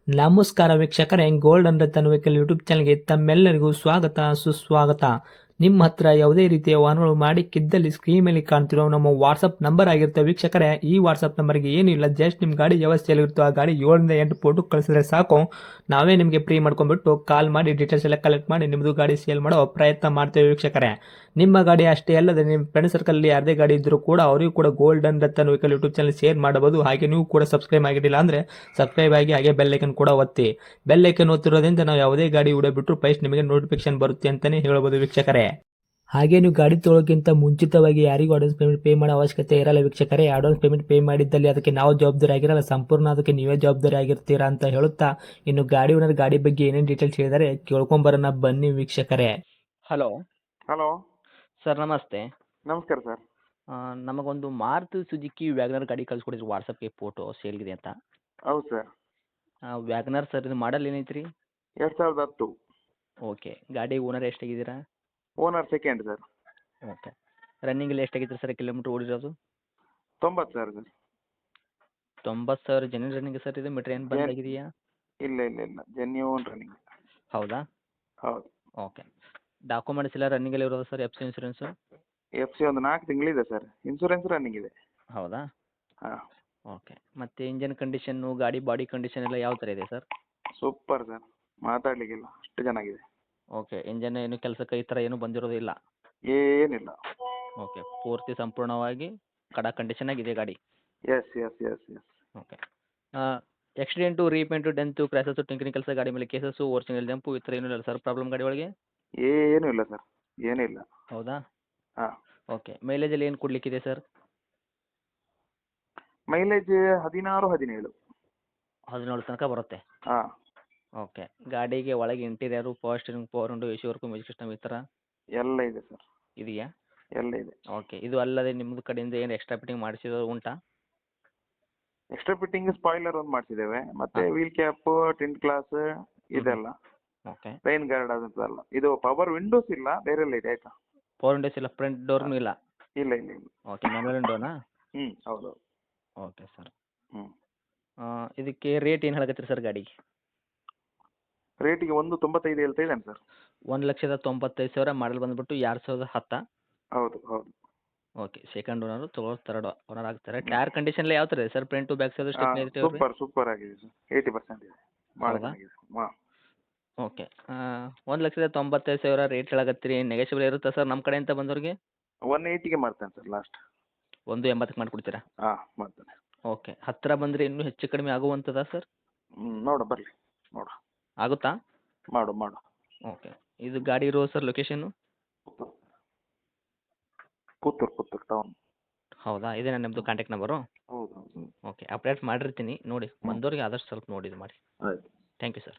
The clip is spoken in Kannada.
ನಮಸ್ಕಾರ ವೀಕ್ಷಕರೇ, ಗೋಲ್ಡನ್ ರತನ್ ವೆಹಿಕಲ್ ಯೂಟ್ಯೂಬ್ ಚಾನಲ್ಗೆ ತಮ್ಮೆಲ್ಲರಿಗೂ ಸ್ವಾಗತ ಸುಸ್ವಾಗತ. ನಿಮ್ಮ ಹತ್ರ ಯಾವುದೇ ರೀತಿಯ ವಾಹನಗಳು ಮಾಡಿಕ್ಕಿದ್ದಲ್ಲಿ ಸ್ಕ್ರೀನ್ ಮೇಲೆ ಕಾಣ್ತಿರೋ ನಮ್ಮ ವಾಟ್ಸಪ್ ನಂಬರ್ ಆಗಿರುತ್ತೆ ವೀಕ್ಷಕರೇ. ಈ ವಾಟ್ಸಪ್ ನಂಬರ್ಗೆ ಏನಿಲ್ಲ, ಜಸ್ಟ್ ನಿಮ್ಮ ಗಾಡಿ ವ್ಯವಸ್ಥೆಯಲ್ಲಿರುತ್ತೋ ಆ ಗಾಡಿ 7 ರಿಂದ 8 ಫೋಟೋ ಕಳಿಸಿದ್ರೆ ಸಾಕು, ನಾವೇ ನಿಮಗೆ ಫ್ರೀ ಮಾಡ್ಕೊಂಡ್ಬಿಟ್ಟು ಕಾಲ್ ಮಾಡಿ ಡೀಟೇಲ್ಸ್ ಎಲ್ಲ ಕಲೆಕ್ಟ್ ಮಾಡಿ ನಿಮ್ಮದು ಗಾಡಿ ಸೇಲ್ ಮಾಡೋ ಪ್ರಯತ್ನ ಮಾಡ್ತೇವೆ ವೀಕ್ಷಕರೇ. ನಿಮ್ಮ ಗಾಡಿ ಅಷ್ಟೇ ಅಲ್ಲದೆ ನಿಮ್ಮ ಫ್ರೆಂಡ್ ಸರ್ಕಲ್ ಯಾರದೇ ಗಾಡಿ ಇದ್ದರೂ ಕೂಡ ಅವರಿಗೂ ಕೂಡ golden Ratan vehicle YouTube channel share ಮಾಡಬಹುದು. ಹಾಗೆ ನೀವು ಕೂಡ ಸಬ್ಸ್ಕ್ರೈಬ್ ಆಗಿರಲಿಲ್ಲ ಅಂದರೆ ಸಬ್ಸ್ಕ್ರೈಬ್ ಆಗಿ ಹಾಗೆ ಬೆಲ್ ಐಕನ್ ಕೂಡ ಒತ್ತಿ. ಬೆಲ್ ಐಕನ್ ಒತ್ತಿರೋದ್ರಿಂದ ನಾವು ಯಾವುದೇ ಗಾಡಿ ವಿಡಿಯೋ ಬಿಟ್ಟರು ಫಸ್ಟ್ ನಿಮಗೆ ನೋಟಿಫಿಕೇಶನ್ ಬರುತ್ತೆ ಅಂತಲೇ ಹೇಳ್ಬೋದು ವೀಕ್ಷಕರೇ. ಹಾಗೆ ನೀವು ಗಾಡಿ ತೊಳೋಕ್ಕಿಂತ ಮುಂಚಿತವಾಗಿ ಯಾರಿಗೂ ಅಡ್ವಾನ್ಸ್ ಪೇಮೆಂಟ್ ಪೇ ಮಾಡೋ ಅವಶ್ಯಕತೆ ಇರಲ್ಲ ವೀಕ್ಷಕರೇ. ಅಡ್ವಾನ್ಸ್ ಪೇಮೆಂಟ್ ಪೇ ಮಾಡಿದ್ದಲ್ಲಿ ಅದಕ್ಕೆ ನಾವು ಜವಾಬ್ದಾರಿ ಆಗಿರಲ್ಲ, ಸಂಪೂರ್ಣ ಅದಕ್ಕೆ ನೀವೇ ಜವಾಬ್ದಾರಿ ಆಗಿರ್ತೀರಾ ಅಂತ ಹೇಳುತ್ತಾ, ಇನ್ನು ಗಾಡಿ ಓನರ್ ಗಾಡಿ ಬಗ್ಗೆ ಏನೇನು ಡೀಟೇಲ್ಸ್ ಹೇಳಿದರೆ ಕೇಳ್ಕೊಂಬರೋಣ ಬನ್ನಿ ವೀಕ್ಷಕರೇ. ಹಲೋ ಹಲೋ ಸರ್, ನಮಸ್ತೆ. ನಮಸ್ಕಾರ ಸರ್. ನಮಗೊಂದು ಮಾರುತಿ ಸುಜುಕಿ ವ್ಯಾಗನರ್ ಗಾಡಿ ಕಳಿಸ್ಕೊಡಿದ್ರು ವಾಟ್ಸಪ್ಗೆ ಫೋಟೋ ಸೇಲ್ಗಿದೆ ಅಂತ. ಹೌದು ಸರ್. ವ್ಯಾಗನರ್ ಸರ್, ಇದು ಮಾಡಲ್ ಏನೈತ್ರಿ? 2010. ಓಕೆ. ಗಾಡಿ ಓನರ್ ಎಷ್ಟಾಗಿದ್ದೀರಾ? Owner second sir. Okay. Running ಎಲ್ಲ ಎಷ್ಟಾಗಿತ್ತು ಸರ್, ಕಿಲೋಮೀಟ್ರ್ ಓಡಿರೋದು? 90,000 ಸರ್. 90,000 ಜನ ರನ್ನಿಂಗ್ ಸರ್. ಇದು ಮೀಟ್ರ್ ಏನು ಬಂದಾಗಿದೆಯಾ? ಇಲ್ಲ ಜೆನ್ಯೂನ್ ರನ್ನಿಂಗ್. ಹೌದಾ? ಹೌದು. ಓಕೆ. ಡಾಕ್ಯುಮೆಂಟ್ಸ್ ಎಲ್ಲ ರನ್ನಿಂಗಲ್ಲಿ ಇರೋದು sir? F C insurance? FC ಒಂದು 4 ತಿಂಗಳಿದೆ ಸರ್. ಇನ್ಸೂರೆನ್ಸ್ ರನ್ನಿಂಗ್ ಇದೆ. ಹೌದಾ? ಹಾಂ. ಓಕೆ. ಮತ್ತು ಇಂಜನ್ ಕಂಡೀಷನ್ನು, ಗಾಡಿ ಬಾಡಿ ಕಂಡೀಷನ್ ಎಲ್ಲ ಯಾವ ಥರ ಇದೆ ಸರ್? ಸೂಪರ್ ಸರ್, ಮಾತಾಡಲಿಕ್ಕಿಲ್ಲ, ಅಷ್ಟು ಚೆನ್ನಾಗಿದೆ. ಓಕೆ. ಇಂಜನ್ ಏನು ಕೆಲಸಕ್ಕೆ ಈ ಥರ ಏನು ಬಂದಿರೋದಿಲ್ಲ? ಏನಿಲ್ಲ. ಓಕೆ. ಪೂರ್ತಿ ಸಂಪೂರ್ಣವಾಗಿ ಕಡ ಕಂಡೀಷನ್ ಆಗಿದೆ ಗಾಡಿ? Yes. Okay. Accident, repaint, dent, scratches, tinkering ಕೆಲಸ, ಗಾಡಿ ಮೇಲೆ ಕೇಸಸ್ಸು, ಒರಿಜಿನಲ್ ಜಂಪು ಈ ಥರ ಏನೂ ಇಲ್ಲ ಸರ್ ಪ್ರಾಬ್ಲಮ್ ಗಾಡಿ ಒಳಗೆ? ಏನೂ ಇಲ್ಲ ಸರ್, ಏನಿಲ್ಲ. ಹೌದಾ? ಹಾಂ. ಓಕೆ. ಮೈಲೇಜಲ್ಲಿ ಏನು ಕೊಡಲಿಕ್ಕಿದೆ ಸರ್? ಮೈಲೇಜ್ 16, 17. 17 ತನಕ ಬರುತ್ತೆ? ಹಾಂ. ಓಕೆ. ಗಾಡಿಗೆ ಒಳಗೆ interior, power steering, power window, A C work, music system ಈ ಥರ ಎಲ್ಲ ಇದೆ ಸರ್. ಇದೆಯಾ? ಎಲ್ಲ ಇದೆ. ಓಕೆ. ಇದು ಅಲ್ಲದೆ ನಿಮ್ಮದು ಕಡೆಯಿಂದ ಏನು ಎಕ್ಸ್ಟ್ರಾ ಫಿಟ್ಟಿಂಗ್ ಮಾಡಿಸಿರೋದು ಉಂಟಾ? ಎಕ್ಸ್ಟ್ರಾ ಫಿಟ್ಟಿಂಗ್ ಸ್ಪಾಯ್ಲರ್ ಒಂದು ಮಾಡಿಸಿದ್ದೇವೆ, ಮತ್ತೆ ವೀಲ್ ಕ್ಯಾಪ್, ಟಿಂಟ್ ಗ್ಲಾಸ್ ಇದೆಲ್ಲ. ಓಕೆ. ರೈನ್ ಗಾರ್ಡ್ ಅದಂತಲ್ಲ. ಇದು ಪವರ್ ವಿಂಡೋಸ್ ಇಲ್ಲ, ಬೇರೆ ಎಲ್ಲ ಇದೆ ಆಯ್ತಾ? ಪವರ್ ವಿಂಡೋಸ್ ಇಲ್ಲ, ಫ್ರಂಟ್ ಡೋರ್ನೂ ಇಲ್ಲ? ಇಲ್ಲ. ಓಕೆ. ಮ್ಯಾನುವಲ್ ವಿಂಡೋನಾ? ಹೌದು. Okay sir. ಇದಕ್ಕೆ ರೇಟ್ ಏನು ಹೇಳಕತ್ತೀರಿ ಸರ್ ಗಾಡಿಗೆ? ರೇಟಿಗೆ 195 ಹೇಳ್ತಾ ಇದ್ದಾನೆ ಸರ್. 1,95,000 ಮಾಡಲ್ ಬಂದುಬಿಟ್ಟು 2010? ಹೌದು. ಓಕೆ. ಸೆಕೆಂಡ್ ಓನರು, ತಗೊಳ್ಳೋದು ಥರ್ಡ್ ಓನರ್ ಆಗ್ತಾರೆ. ಟೈರ್ ಕಂಡೀಷನ್ ಎಲ್ಲ ಯಾವ ಥರ ಇದೆ sir? Front back side stepney ಐತೆ? ಸೂಪರ್ ಆಗಿದೆ ಸರ್. 80% ಇದೆ. ಭಾಳ ಹೌದಾ? ಚೆನ್ನಾಗಿದೆ. ಹಾಂ. ಓಕೆ. 1,95,000 ರೇಟ್ ಹೇಳಕತ್ತೀರಿ. ನೆಗೋಷಿಯಬಲ್ ಇರುತ್ತಾ ಸರ್ ನಮ್ಮ ಕಡೆಯಿಂದ ಬಂದವ್ರಿಗೆ? 180ಗೆ ಮಾಡ್ತೇನೆ ಸರ್ ಲಾಸ್ಟ್. 180ಕ್ಕೆ ಮಾಡಿಕೊಡ್ತೀರಾ? ಹಾಂ, ಮಾಡ್ತೇನೆ. ಓಕೆ. ಹತ್ತಿರ ಬಂದರೆ ಇನ್ನೂ ಹೆಚ್ಚು ಕಡಿಮೆ ಆಗುವಂಥದ್ದಾ ಸರ್? ಬರಲಿ ನೋಡು. ಆಗುತ್ತಾ? ಮಾಡು. ಓಕೆ. ಇದು ಗಾಡಿ ಇರೋ ಸರ್ ಲೊಕೇಶನ್ನು? ಪುತ್ತೂರು ಟೌನ್. ಹೌದಾ? ಇದೇನಾ ನಿಮ್ಮದು ಕಾಂಟ್ಯಾಕ್ಟ್ ನಂಬರು? ಹೌದು. ಓಕೆ. ಅಪ್ಡೇಟ್ ಮಾಡಿರ್ತೀನಿ ನೋಡಿ, ಬಂದವ್ರಿಗೆ ಆದಷ್ಟು ಸ್ವಲ್ಪ ನೋಡಿ ಇದು ಮಾಡಿ. ಆಯ್ತು. Thank you sir.